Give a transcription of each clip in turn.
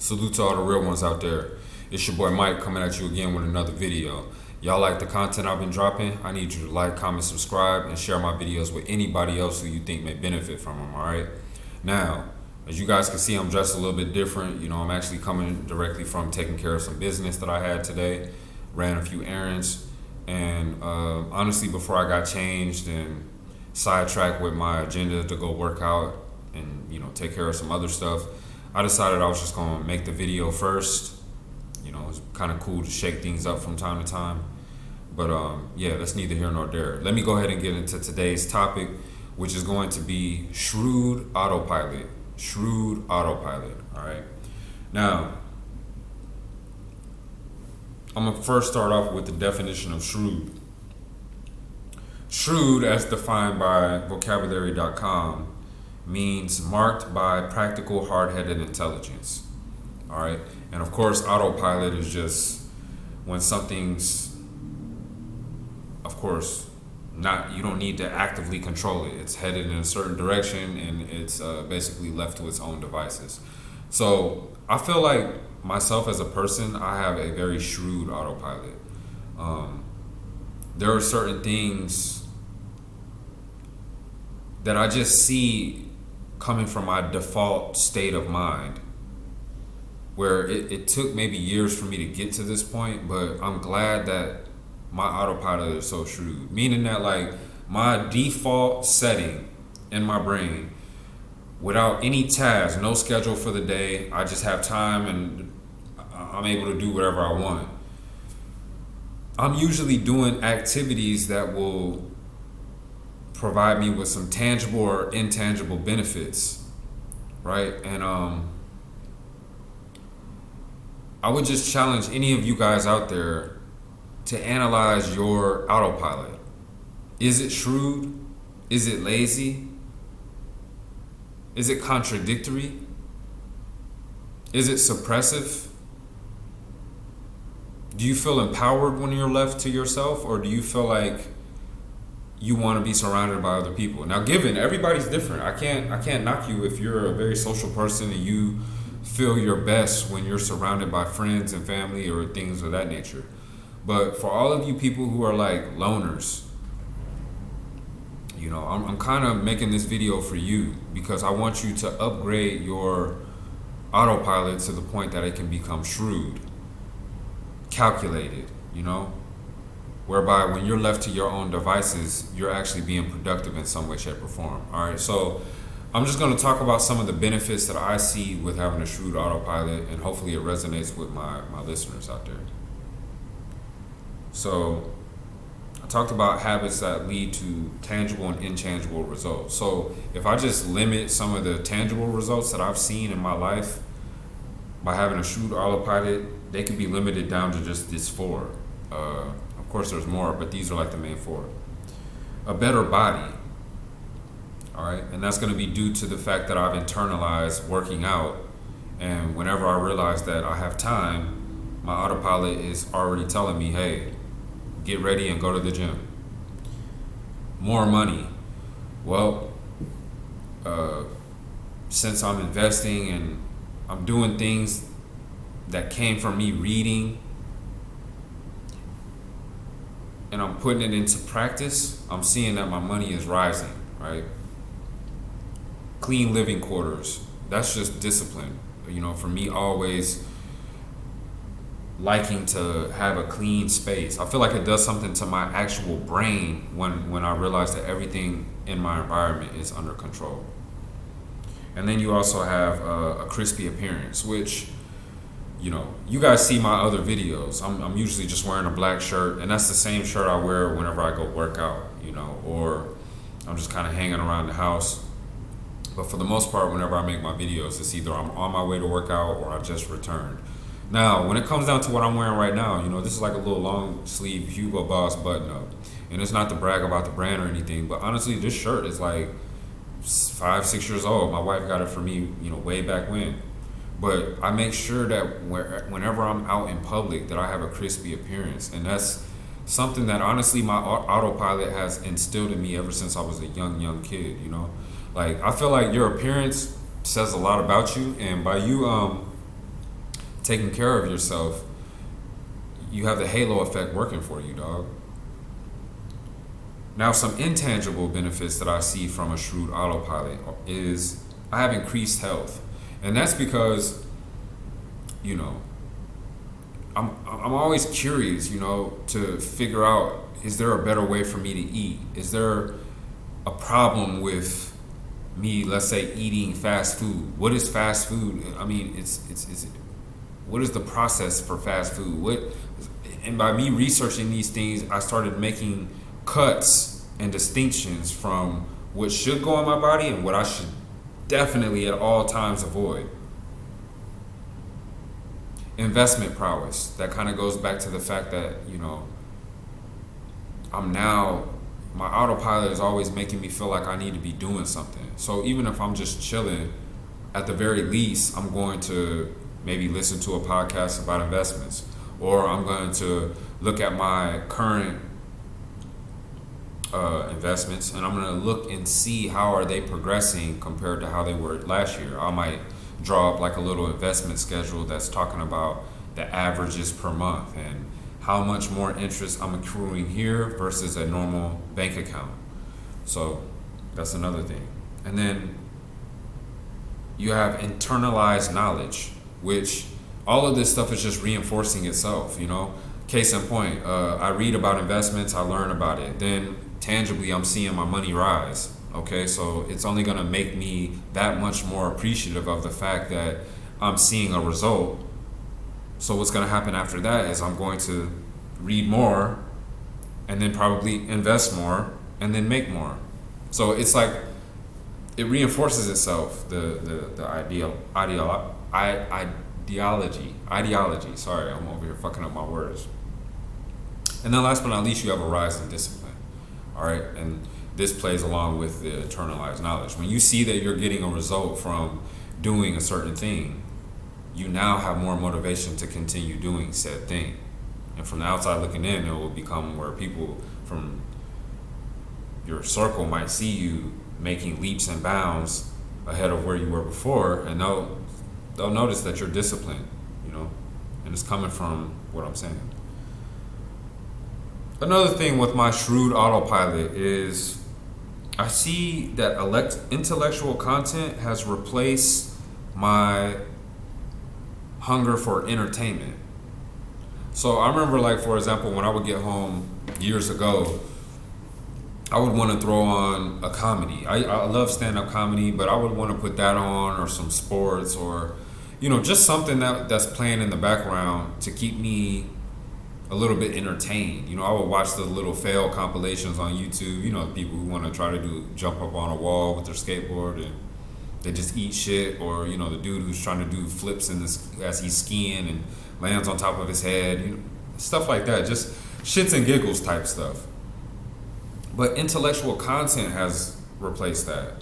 Salute to all the real ones out there. It's your boy Mike coming at you again with another video. Y'all like the content I've been dropping? I need you to like, comment, subscribe, and share my videos with anybody else who you think may benefit from them, alright? Now, as you guys can see, I'm dressed a little bit different. You know, I'm actually coming directly from taking care of some business that I had today. Ran a few errands. And honestly, before I got changed and sidetracked with my agenda to go work out and, you know, take care of some other stuff, I decided I was just gonna make the video first. You know, it's kind of cool to shake things up from time to time. But yeah, that's neither here nor there. Let me go ahead and get into today's topic, which is going to be Shrewd Autopilot. Shrewd Autopilot, all right? Now, I'm gonna first start off with the definition of shrewd. Shrewd, as defined by vocabulary.com, means marked by practical, hard-headed intelligence. All right, and of course, autopilot is just when something's, of course, not, you don't need to actively control it. It's headed in a certain direction, and it's basically left to its own devices. So I feel like myself as a person, I have a very shrewd autopilot. There are certain things that I just see coming from my default state of mind, where it took maybe years for me to get to this point, but I'm glad that my autopilot is so shrewd. Meaning that, like, my default setting in my brain, without any task, no schedule for the day, I just have time and I'm able to do whatever I want. I'm usually doing activities that will provide me with some tangible or intangible benefits, right? And I would just challenge any of you guys out there to analyze your autopilot. Is it shrewd? Is it lazy? Is it contradictory? Is it suppressive? Do you feel empowered when you're left to yourself, or do you feel like you want to be surrounded by other people? Now, given everybody's different, I can't knock you if you're a very social person and you feel your best when you're surrounded by friends and family or things of that nature. But for all of you people who are like loners, you know, I'm kind of making this video for you because I want you to upgrade your autopilot to the point that it can become shrewd, calculated, you know, whereby when you're left to your own devices, you're actually being productive in some way, shape, or form. All right, so I'm just going to talk about some of the benefits that I see with having a shrewd autopilot, and hopefully it resonates with my listeners out there. So I talked about habits that lead to tangible and intangible results. So if I just limit some of the tangible results that I've seen in my life by having a shrewd autopilot, they can be limited down to just these four. Of course, there's more, but these are like the main four. A better body. All right, and that's going to be due to the fact that I've internalized working out, and whenever I realize that I have time, my autopilot is already telling me, hey, get ready and go to the gym. More money. Well, since I'm investing and I'm doing things that came from me reading, and I'm putting it into practice, I'm seeing that my money is rising, right? Clean living quarters. That's just discipline. You know, for me, always liking to have a clean space. I feel like it does something to my actual brain when I realize that everything in my environment is under control. And then you also have a crispy appearance, which, you know, you guys see my other videos. I'm usually just wearing a black shirt, and that's the same shirt I wear whenever I go work out, you know, or I'm just kind of hanging around the house. But for the most part, whenever I make my videos, it's either I'm on my way to work out or I just returned. Now, when it comes down to what I'm wearing right now, you know, this is like a little long sleeve Hugo Boss button up. And it's not to brag about the brand or anything, but honestly, this shirt is like 5-6 years old. My wife got it for me, you know, way back when. But I make sure that whenever I'm out in public that I have a crispy appearance. And that's something that honestly my autopilot has instilled in me ever since I was a young kid, you know. Like, I feel like your appearance says a lot about you, and by you taking care of yourself, you have the halo effect working for you, dog. Now, some intangible benefits that I see from a Shrewd Autopilot is I have increased health. And that's because, you know, I'm always curious, you know, to figure out, is there a better way for me to eat? Is there a problem with me, let's say, eating fast food? What is fast food? I mean, it's what is the process for fast food? And by me researching these things, I started making cuts and distinctions from what should go in my body and what I should definitely at all times avoid. Investment prowess. That kind of goes back to the fact that, you know, my autopilot is always making me feel like I need to be doing something. So even if I'm just chilling, at the very least, I'm going to maybe listen to a podcast about investments, or I'm going to look at my current investments, and I'm going to look and see how are they progressing compared to how they were last year. I might draw up like a little investment schedule that's talking about the averages per month and how much more interest I'm accruing here versus a normal bank account. So that's another thing. And then you have internalized knowledge, which all of this stuff is just reinforcing itself, you know. Case in point, I read about investments, I learn about it, then tangibly I'm seeing my money rise. Okay, so it's only going to make me that much more appreciative of the fact that I'm seeing a result. So what's going to happen after that is I'm going to read more and then probably invest more and then make more. So it's like it reinforces itself, the ideology. Sorry, I'm over here fucking up my words. And then last but not least, you have a rise in discipline. All right, and this plays along with the internalized knowledge. When you see that you're getting a result from doing a certain thing, you now have more motivation to continue doing said thing. And from the outside looking in, it will become where people from your circle might see you making leaps and bounds ahead of where you were before, and they'll notice that you're disciplined, you know, and it's coming from what I'm saying. Another thing with my Shrewd Autopilot is I see that intellectual content has replaced my hunger for entertainment. So I remember, like, for example, when I would get home years ago, I would want to throw on a comedy. I love stand-up comedy, but I would want to put that on, or some sports, or, you know, just something that's playing in the background to keep me a little bit entertained. You know, I would watch the little fail compilations on YouTube, you know, the people who want to try to jump up on a wall with their skateboard and they just eat shit, or, you know, the dude who's trying to do flips as he's skiing and lands on top of his head, you know, stuff like that, just shits and giggles type stuff. But intellectual content has replaced that.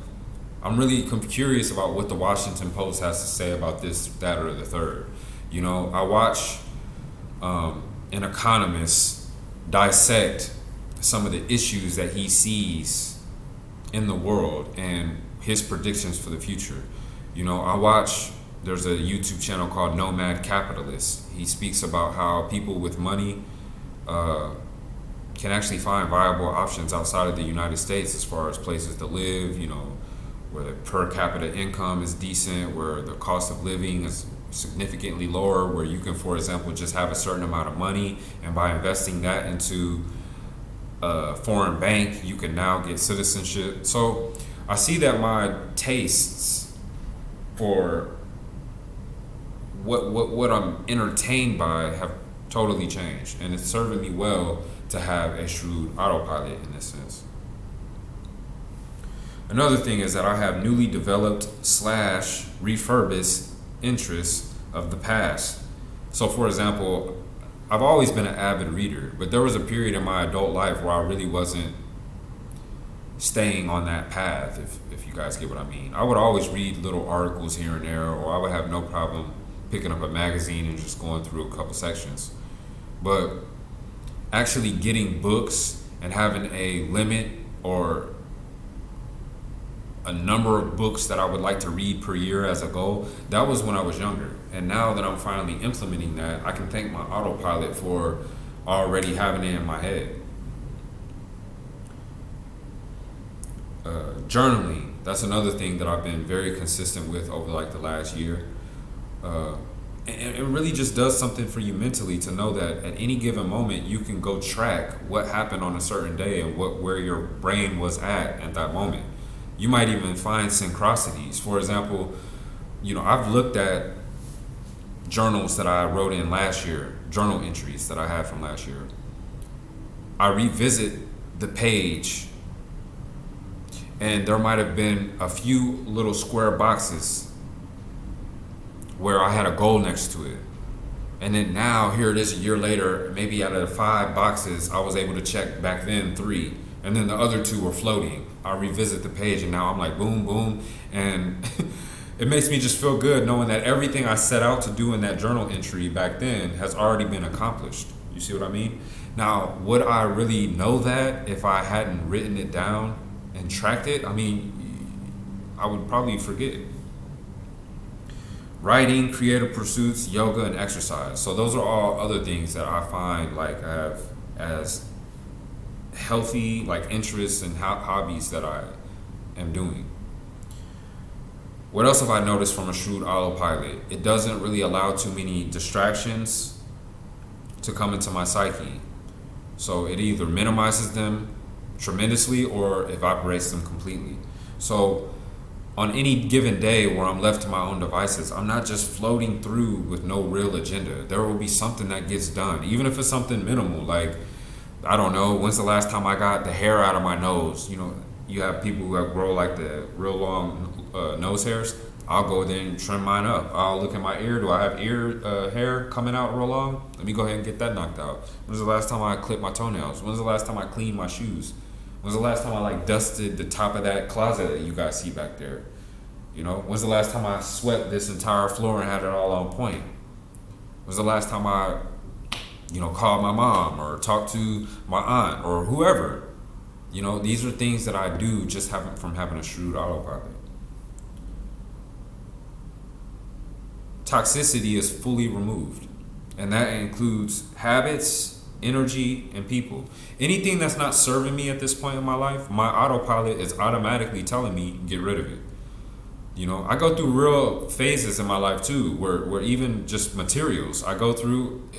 I'm really curious about what the Washington Post has to say about this, that, or the third. You know, I watch an economist dissect some of the issues that he sees in the world and his predictions for the future. You know, there's a YouTube channel called Nomad Capitalist. He speaks about how people with money can actually find viable options outside of the United States as far as places to live, you know, where the per capita income is decent, where the cost of living is significantly lower, where you can, for example, just have a certain amount of money, and by investing that into a foreign bank, you can now get citizenship. So I see that my tastes for what I'm entertained by have totally changed, and it's serving me well to have a Shrewd Autopilot in this sense. Another thing is that I have newly developed / refurbished interests of the past. So, for example, I've always been an avid reader, but there was a period in my adult life where I really wasn't staying on that path, if you guys get what I mean. I would always read little articles here and there, or I would have no problem picking up a magazine and just going through a couple sections. But actually getting books and having a limit or a number of books that I would like to read per year as a goal. That was when I was younger. And now that I'm finally implementing that, I can thank my autopilot for already having it in my head. Journaling, that's another thing that I've been very consistent with over like the last year. And it really just does something for you mentally to know that at any given moment you can go track what happened on a certain day and where your brain was at that moment. You might even find synchronicities. For example, I've looked at journals that I wrote in last year, journal entries that I had from last year. I revisit the page, and there might have been a few little square boxes where I had a goal next to it. And then now, here it is a year later, maybe out of the 5 boxes, I was able to check back then 3. And then the other 2 were floating. I revisit the page, and now I'm like, boom, boom. And it makes me just feel good knowing that everything I set out to do in that journal entry back then has already been accomplished. You see what I mean? Now, would I really know that if I hadn't written it down and tracked it? I mean, I would probably forget. Writing, creative pursuits, yoga, and exercise. So those are all other things that I find like I have as healthy like interests and hobbies that I am doing. What else have I noticed from a Shrewd Autopilot? It doesn't really allow too many distractions to come into my psyche. So it either minimizes them tremendously or evaporates them completely. So on any given day where I'm left to my own devices, I'm not just floating through with no real agenda. There will be something that gets done, even if it's something minimal. Like, I don't know, when's the last time I got the hair out of my nose? You have people who grow like the real long nose hairs. I'll go there and trim mine up. I'll look at my ear. Do I have ear hair coming out real long? Let me go ahead and get that knocked out. When's the last time I clipped my toenails? When's the last time I cleaned my shoes? When's the last time I dusted the top of that closet that you guys see back there? When's the last time I swept this entire floor and had it all on point? When's the last time I, called my mom or talked to my aunt or whoever? These are things that I do just from having a Shrewd Autopilot. Toxicity is fully removed, and that includes habits, energy, and people. Anything that's not serving me at this point in my life, my autopilot is automatically telling me get rid of it. I go through real phases in my life too, where even just materials, I go through,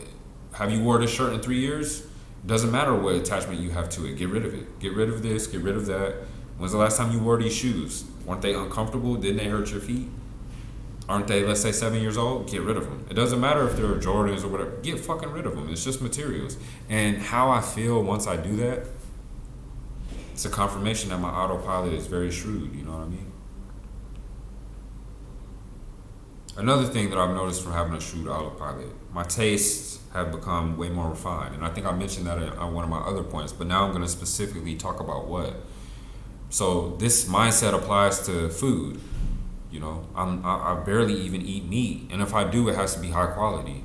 have you wore this shirt in 3 years? Doesn't matter what attachment you have to it, get rid of it. Get rid of this, get rid of that. When's the last time you wore these shoes? Weren't they uncomfortable? Didn't they hurt your feet? Aren't they, let's say, 7 years old? Get rid of them. It doesn't matter if they're Jordans or whatever. Get fucking rid of them. It's just materials. And how I feel once I do that, it's a confirmation that my autopilot is very shrewd. You know what I mean? Another thing that I've noticed from having a Shrewd Autopilot, my tastes have become way more refined. And I think I mentioned that on one of my other points, but now I'm going to specifically talk about what. So this mindset applies to food. I barely even eat meat. And if I do, it has to be high quality.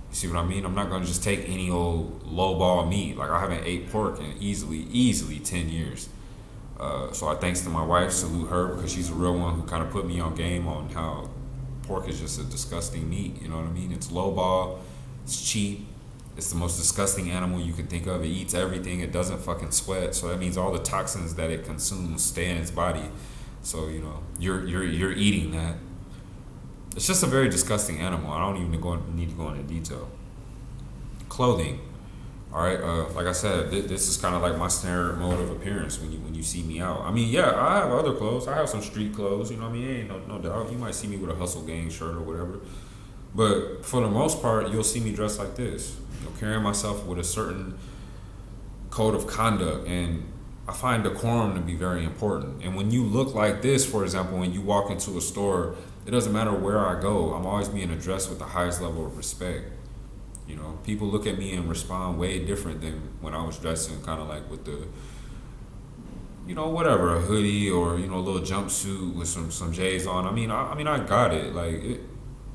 You see what I mean? I'm not going to just take any old lowball meat. Like, I haven't ate pork in easily 10 years. So thanks to my wife, salute her, because she's the real one who kind of put me on game on how pork is just a disgusting meat. You know what I mean? It's lowball, it's cheap, it's the most disgusting animal you can think of. It eats everything, it doesn't fucking sweat, so that means all the toxins that it consumes stay in its body. So you're eating that. It's just a very disgusting animal. I don't even need to go into detail. Clothing. All right, like I said, this is kind of like my standard mode of appearance when you see me out. I mean, yeah, I have other clothes. I have some street clothes. You know what I mean? Ain't no doubt. You might see me with a Hustle Gang shirt or whatever. But for the most part, you'll see me dressed like this. Carrying myself with a certain code of conduct, and I find decorum to be very important. And when you look like this, for example, when you walk into a store, it doesn't matter where I go. I'm always being addressed with the highest level of respect. People look at me and respond way different than when I was dressing kind of like with the, whatever, a hoodie or, a little jumpsuit with some J's on. I mean, I got it. Like,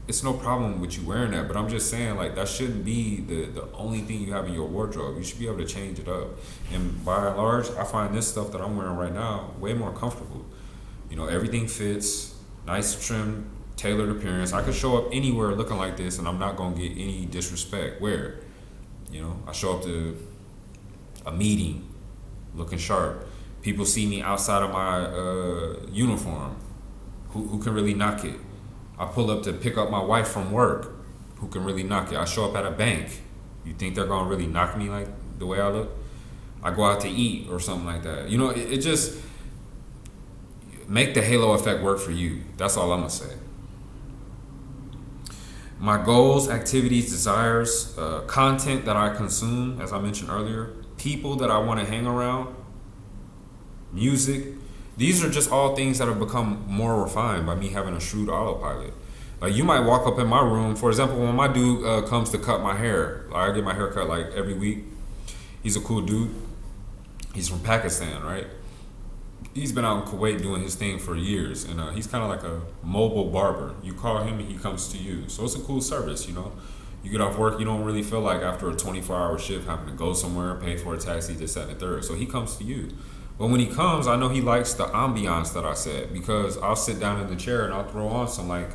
it's no problem with you wearing that, but I'm just saying, like, that shouldn't be the only thing you have in your wardrobe. You should be able to change it up. And by and large, I find this stuff that I'm wearing right now way more comfortable. You know, everything fits, nice trim, tailored appearance. I could show up anywhere looking like this, and I'm not gonna get any disrespect. Where, you know, I show up to a meeting looking sharp. People see me outside of my uniform. Who can really knock it? I pull up to pick up my wife from work. Who can really knock it? I show up at a bank. You think they're gonna really knock me like the way I look? I go out to eat or something like that. You know, it just make the halo effect work for you. That's all I'm gonna say. My goals, activities, desires, content that I consume, as I mentioned earlier, people that I want to hang around, music. These are just all things that have become more refined by me having a shrewd autopilot. Like, you might walk up in my room, for example, when my dude comes to cut my hair. Like, I get my hair cut like every week. He's a cool dude. He's from Pakistan, right? He's been out in Kuwait doing his thing for years, and he's kind of like a mobile barber. You call him and he comes to you. So it's a cool service, you know. You get off work, you don't really feel like after a 24-hour shift having to go somewhere, pay for a taxi, this, that, and the third. So he comes to you. But when he comes, I know he likes the ambiance that I said, because I'll sit down in the chair and I'll throw on some like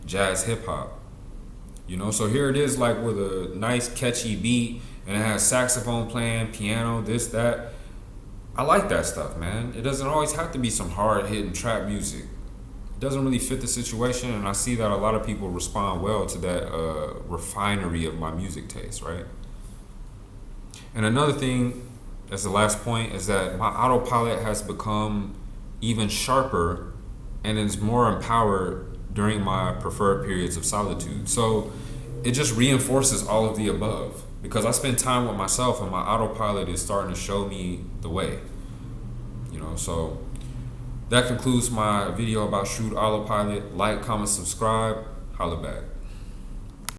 jazz hip hop. You know, so here it is, like with a nice catchy beat, and it has saxophone playing, piano, this, that. I like that stuff, man. It doesn't always have to be some hard-hitting trap music. It doesn't really fit the situation, and I see that a lot of people respond well to that refinery of my music taste, right? And another thing, as the last point, is that my autopilot has become even sharper and is more empowered during my preferred periods of solitude. So it just reinforces all of the above, because I spend time with myself and my autopilot is starting to show me the way. You know, so that concludes my video about Shrewd Autopilot. Like, comment, subscribe. Holla back.